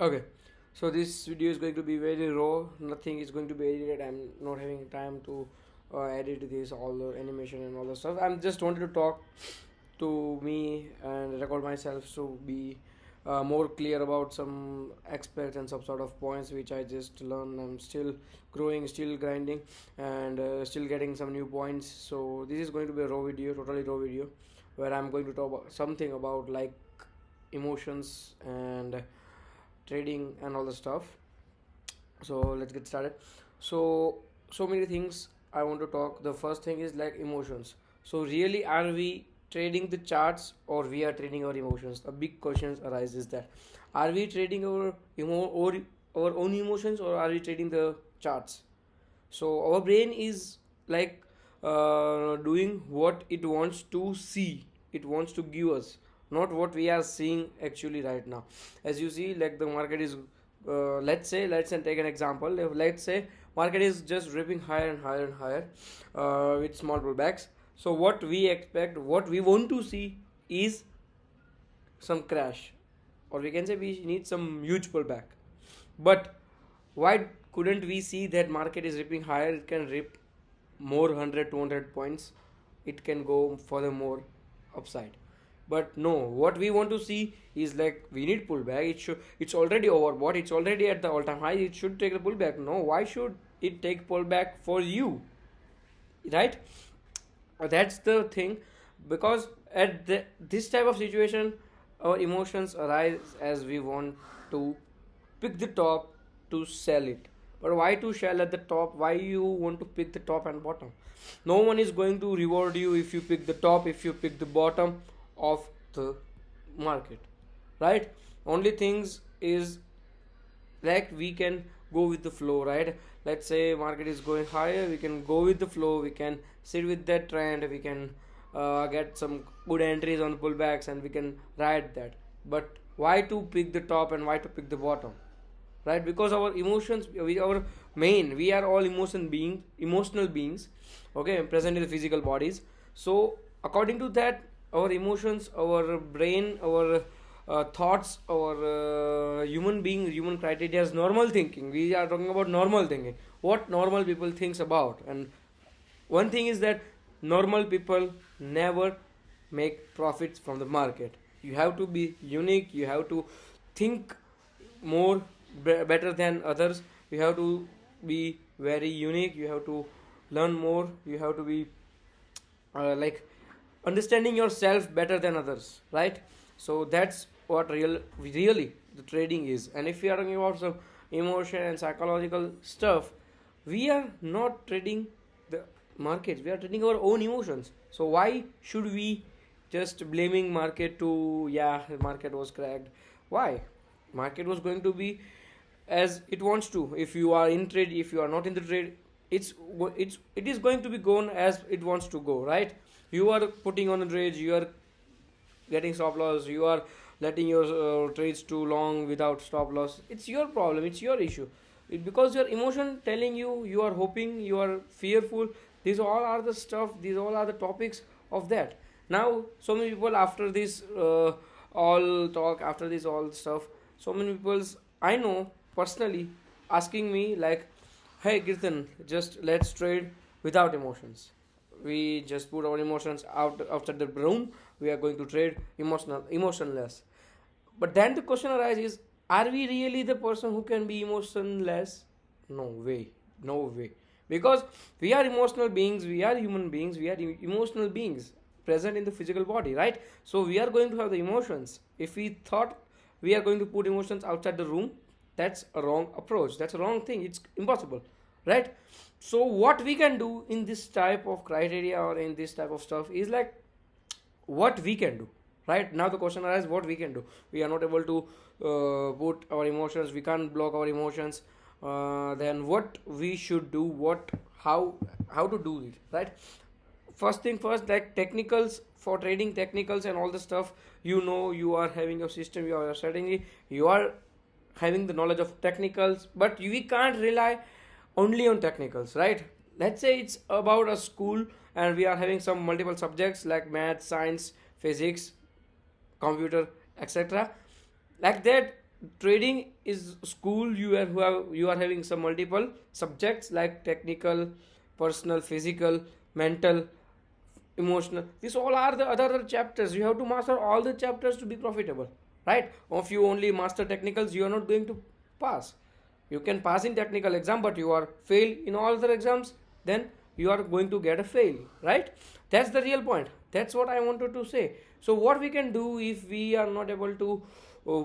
Okay, so this video is going to be very raw. Nothing is going to be edited. I'm not having time to edit this, all the animation and all the stuff. I'm just wanted to talk to me and record myself to be more clear about some aspects and some sort of points which I just learned. I'm still growing, still grinding, and still getting some new points. So this is going to be a raw video, totally raw video, where I'm going to talk about something about like emotions and trading and all the stuff. So let's get started. So many things I want to talk. The first thing is like emotions. So really, are we trading the charts or we are trading our emotions? A big question arises that are we trading or our own emotions, or are we trading the charts? So our brain is like doing what it wants to see, it wants to give us, not what we are seeing actually right now. As you see, like the market is let's say take an example. Let's say market is just ripping higher and higher and higher with small pullbacks. So what we expect, what we want to see is some crash, or we can say we need some huge pullback. But why couldn't we see that market is ripping higher? It can rip more 100 200 points, it can go furthermore upside. But no, what we want to see is like we need pullback. It's already overbought, it's already at the all-time high, it should take a pullback. No, why should it take pullback for you, right? That's the thing. Because at this type of situation, our emotions arise as we want to pick the top to sell it. But why to sell at the top? Why you want to pick the top and bottom? No one is going to reward you if you pick the top, if you pick the bottom of the market, right? Only things is like we can go with the flow, right? Let's say market is going higher, we can go with the flow, we can sit with that trend, we can get some good entries on pullbacks and we can ride that. But why to pick the top and why to pick the bottom, right? Because our emotions, we are all emotional beings, okay, present in the physical bodies. So according to that, our emotions, our brain, our thoughts, our human criteria is normal thinking. We are talking about normal thinking, what normal people thinks about. And one thing is that normal people never make profits from the market. You have to be unique, you have to think more better than others, you have to be very unique, you have to learn more, you have to be like understanding yourself better than others, right? So that's what really the trading is. And if we are talking about some emotion and psychological stuff, we are not trading the markets, we are trading our own emotions. So why should we just blaming market to, yeah, the market was cracked? Why? Market was going to be as it wants to. If you are in trade, if you are not in the trade, it is going to be gone as it wants to go, right? You are putting on a trade, you are getting stop loss, you are letting your trades too long without stop loss. It's your problem, it's your issue. Because your emotion telling you, you are hoping, you are fearful. These all are the stuff, these all are the topics of that. Now so many people, after this all talk, after this all stuff, so many people I know personally asking me like, hey Kirtan, just let's trade without emotions. We just put our emotions out outside the room, we are going to trade emotionless. But then the question arises, are we really the person who can be emotionless? No way, no way. Because we are emotional beings, we are human beings, we are emotional beings present in the physical body, right? So we are going to have the emotions. If we thought we are going to put emotions outside the room, that's a wrong approach, that's a wrong thing, it's impossible, right? So what we can do in this type of criteria or in this type of stuff is like, what we can do. Right now the question arises, what we can do. We are not able to put our emotions, we can't block our emotions. Then what we should do, how to do it, right? First thing first, like technicals, for trading technicals and all the stuff, you are having your system, you are your strategy, you are having the knowledge of technicals. But we can't rely only on technicals, right? Let's say it's about a school and we are having some multiple subjects like math, science, physics, computer, etc. Like that, trading is school. You are having some multiple subjects like technical, personal, physical, mental, emotional. These all are the other chapters. You have to master all the chapters to be profitable, right? If you only master technicals, you are not going to pass. You can pass in technical exam, but you are fail in all other exams, then you are going to get a fail, right? That's the real point. That's what I wanted to say. So what we can do if we are not able to uh,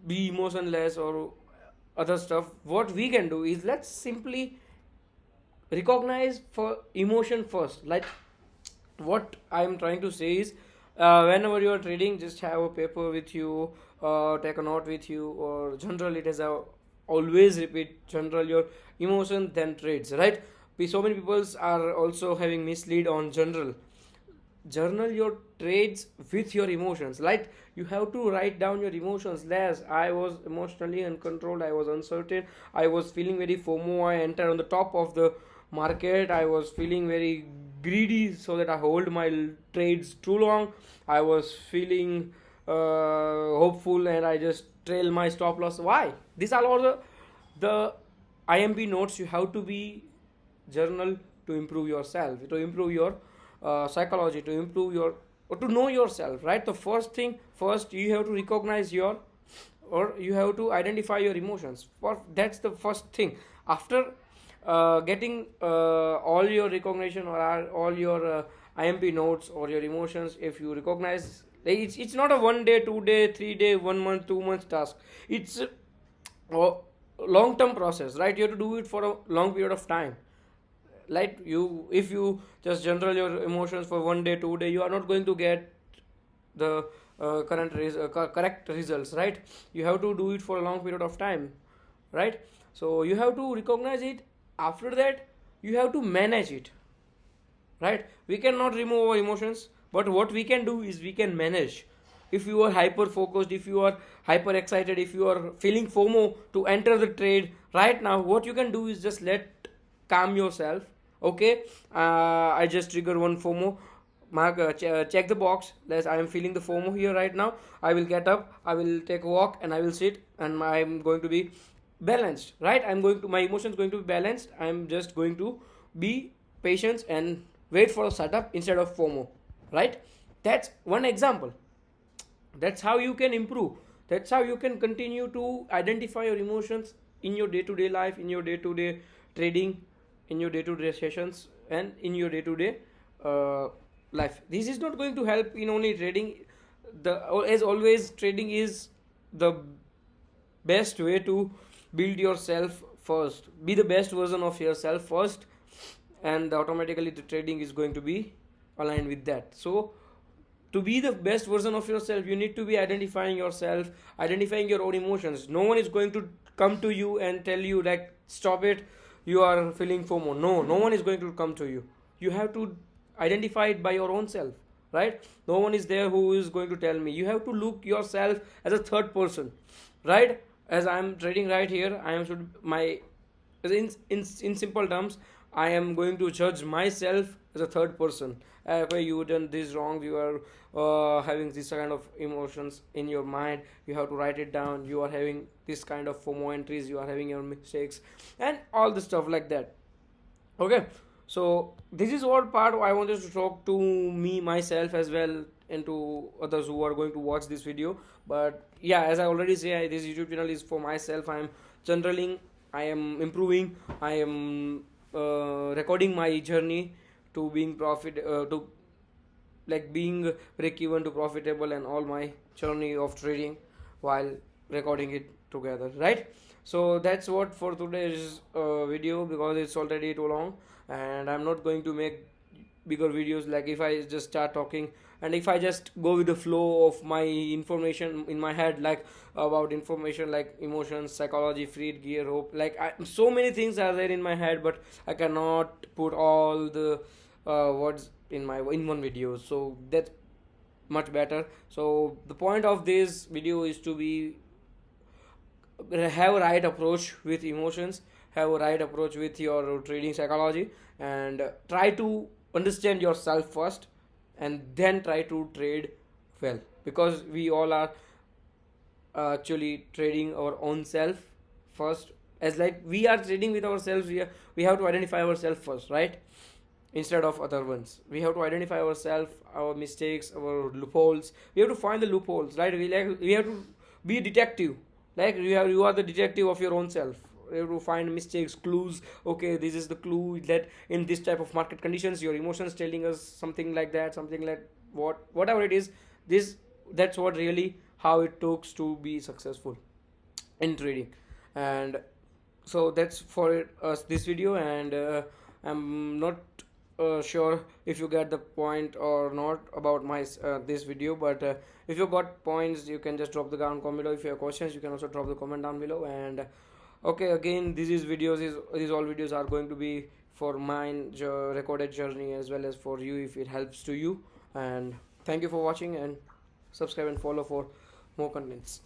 be emotionless or other stuff, what we can do is let's simply recognize for emotion first. Like, what I'm trying to say is, whenever you are trading, just have a paper with you, take a note with you, or journal it as a, always repeat, journal your emotion then trades, right? So many people are also having mislead on journal your trades with your emotions. Like, you have to write down your emotions. Less, I was emotionally uncontrolled, I was uncertain, I was feeling very FOMO, I entered on the top of the market, I was feeling very greedy so that I hold my trades too long, I was feeling hopeful and I just trail my stop loss. Why? These are all the IMP notes you have to be journal to improve yourself, to improve your psychology, to improve your, or to know yourself, right? The first thing, first you have to recognize your, or you have to identify your emotions. For that's the first thing. After getting all your recognition or all your IMP notes or your emotions, if you recognize, like, it's not a 1 day, 2 day, 3 day, 1 month, 2 months task. It's a long term process, right? You have to do it for a long period of time. Like, you, if you just general your emotions for 1 day, 2 day, you are not going to get the correct results, right? You have to do it for a long period of time, right? So you have to recognize it. After that, you have to manage it, right? We cannot remove our emotions, but what we can do is we can manage. If you are hyper focused, if you are hyper excited, if you are feeling FOMO to enter the trade right now, what you can do is just let calm yourself. Okay, I just trigger one FOMO, mark, check the box. Let's, I am feeling the FOMO here right now. I will get up, I will take a walk, and I will sit, and I am going to be balanced, right? I'm going to, my emotions going to be balanced. I'm just going to be patient and wait for a setup instead of FOMO, right? That's one example. That's how you can improve. That's how you can continue to identify your emotions in your day-to-day life, in your day-to-day trading, in your day-to-day sessions, and in your day-to-day life. This is not going to help in only trading. The, as always, trading is the best way to build yourself first. Be the best version of yourself first, and automatically the trading is going to be aligned with that. So to be the best version of yourself, you need to be identifying yourself, identifying your own emotions. No one is going to come to you and tell you like, stop it, you are feeling FOMO. No one is going to come to you. You have to identify it by your own self, right? No one is there who is going to tell me. You have to look yourself as a third person, right? As I am trading right here, I am should my, in simple terms, I am going to judge myself as a third person. Okay, you done this wrong, you are having this kind of emotions in your mind, you have to write it down, you are having this kind of FOMO entries, you are having your mistakes, and all the stuff like that. Okay, so this is what part I wanted to talk to me, myself as well, and to others who are going to watch this video. But yeah, as I already say, this YouTube channel is for myself. I am journaling, I am improving, I am recording my journey to being to like being break even to profitable, and all my journey of trading while recording it together, right? So that's what for today's video, because it's already too long, and I'm not going to make bigger videos. Like, if I just start talking, and if I just go with the flow of my information in my head, like about information like emotions, psychology, freed gear, hope, like so many things are there in my head, but I cannot put all the words in one video. So that's much better. So the point of this video is to be, have a right approach with emotions, have a right approach with your trading psychology, and try to understand yourself first, and then try to trade well, because we all are actually trading our own self first. As like we are trading with ourselves, we have to identify ourselves first, right? Instead of other ones, we have to identify ourselves, our mistakes, our loopholes. We have to find the loopholes, right? We have to be a detective. Like you are the detective of your own self. You have to find mistakes, clues. Okay, this is the clue that in this type of market conditions your emotions telling us something like that, something like whatever it is. This That's what really how it takes to be successful in trading. And so that's for us this video. And I'm not sure if you get the point or not about my this video, but if you got points you can just drop the down comment below. If you have questions you can also drop the comment down below. And okay, again, these all videos are going to be for mine recorded journey as well as for you if it helps to you. And thank you for watching, and subscribe and follow for more contents.